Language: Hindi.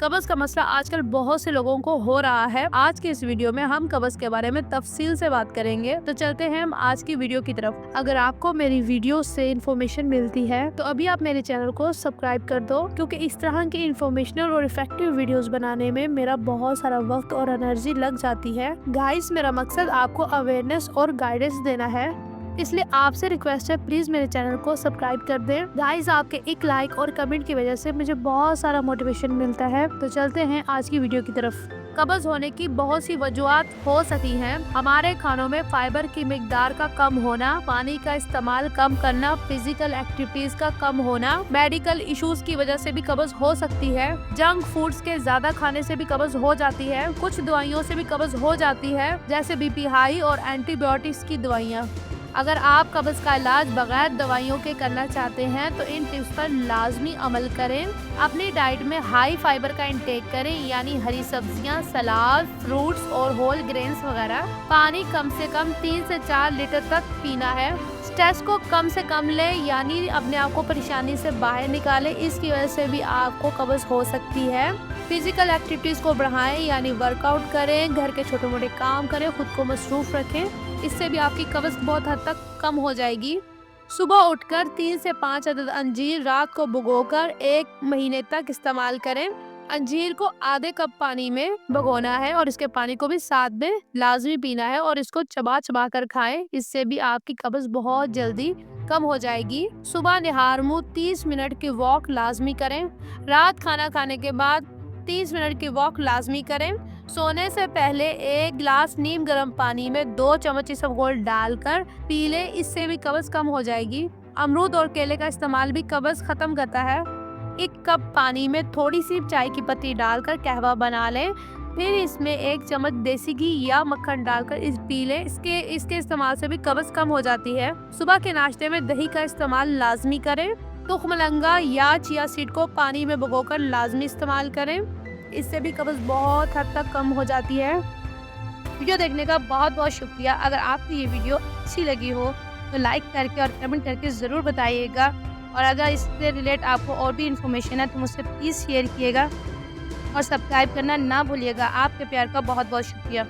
कब्ज का मसला आजकल बहुत से लोगों को हो रहा है। आज के इस वीडियो में हम कब्ज के बारे में तफसील से बात करेंगे। तो चलते हैं हम आज की वीडियो की तरफ। अगर आपको मेरी वीडियो से इन्फॉर्मेशन मिलती है तो अभी आप मेरे चैनल को सब्सक्राइब कर दो, क्योंकि इस तरह की इन्फॉर्मेशनल और इफेक्टिव वीडियोस बनाने में मेरा बहुत सारा वक्त और एनर्जी लग जाती है। गाइस, मेरा मकसद आपको अवेयरनेस और गाइडेंस देना है, इसलिए आपसे रिक्वेस्ट है प्लीज मेरे चैनल को सब्सक्राइब कर दें। गाइस, आपके एक लाइक और कमेंट की वजह से मुझे बहुत सारा मोटिवेशन मिलता है। तो चलते हैं आज की वीडियो की तरफ। कब्ज होने की बहुत सी वजूहत हो सकती हैं। हमारे खानों में फाइबर की मिकदार का कम होना, पानी का इस्तेमाल कम करना, फिजिकल एक्टिविटीज का कम होना, मेडिकल इश्यूज की वजह से भी कब्ज हो सकती है। जंक फूड्स के ज्यादा खाने से भी कब्ज हो जाती है। कुछ दवाइयों से भी कब्ज हो जाती है, जैसे बीपी हाई और एंटीबायोटिक्स की दवाइयाँ। अगर आप कब्ज का इलाज बगैर दवाइयों के करना चाहते हैं तो इन टिप्स पर लाजमी अमल करें। अपनी डाइट में हाई फाइबर का इंटेक करें, यानी हरी सब्जियां, सलाद, फ्रूट्स और होल ग्रेन्स वगैरह। पानी कम से कम 3 से 4 लीटर तक पीना है। स्ट्रेस को कम से कम लें, यानी अपने आप को परेशानी से बाहर निकालें। इसकी वजह से भी आपको कब्ज हो सकती है। फिजिकल एक्टिविटीज को बढ़ाएं, यानी वर्कआउट करें, घर के छोटे मोटे काम करें, खुद को मसरूफ रखें। इससे भी आपकी कब्ज बहुत हद तक कम हो जाएगी। सुबह उठकर 3 से 5 अदद अंजीर रात को भिगोकर 1 महीने तक इस्तेमाल करें। अंजीर को आधे कप पानी में भिगोना है और इसके पानी को भी साथ में लाजमी पीना है और इसको चबा चबा कर खाएं। इससे भी आपकी कब्ज बहुत जल्दी कम हो जाएगी। सुबह निहार मुंह 30 मिनट की वॉक लाजमी करें। रात खाना खाने के बाद 30 मिनट की वॉक लाजमी करें। सोने से पहले 1 गिलास नीम गर्म पानी में 2 चम्मच इसबगोल डालकर पी ले। इससे भी कब्ज कम हो जाएगी। अमरूद और केले का इस्तेमाल भी कब्ज खत्म करता है। 1 कप पानी में थोड़ी सी चाय की पत्ती डालकर कहवा बना लें, फिर इसमें 1 चम्मच देसी घी या मक्खन डालकर इस पी लें। इसके इस्तेमाल से भी कब्ज कम हो जाती है। सुबह के नाश्ते में दही का इस्तेमाल लाजमी करें। तुखमलंगा या चिया सीड को पानी में भिगोकर लाजमी इस्तेमाल करें। इससे भी कब्ज बहुत हद तक कम हो जाती है। वीडियो देखने का बहुत बहुत शुक्रिया। अगर आपको ये वीडियो अच्छी लगी हो तो लाइक करके और कमेंट करके ज़रूर बताइएगा, और अगर इससे रिलेट आपको और भी इन्फॉर्मेशन है तो मुझसे प्लीज़ शेयर कीजिएगा और सब्सक्राइब करना ना भूलिएगा। आपके प्यार का बहुत बहुत शुक्रिया।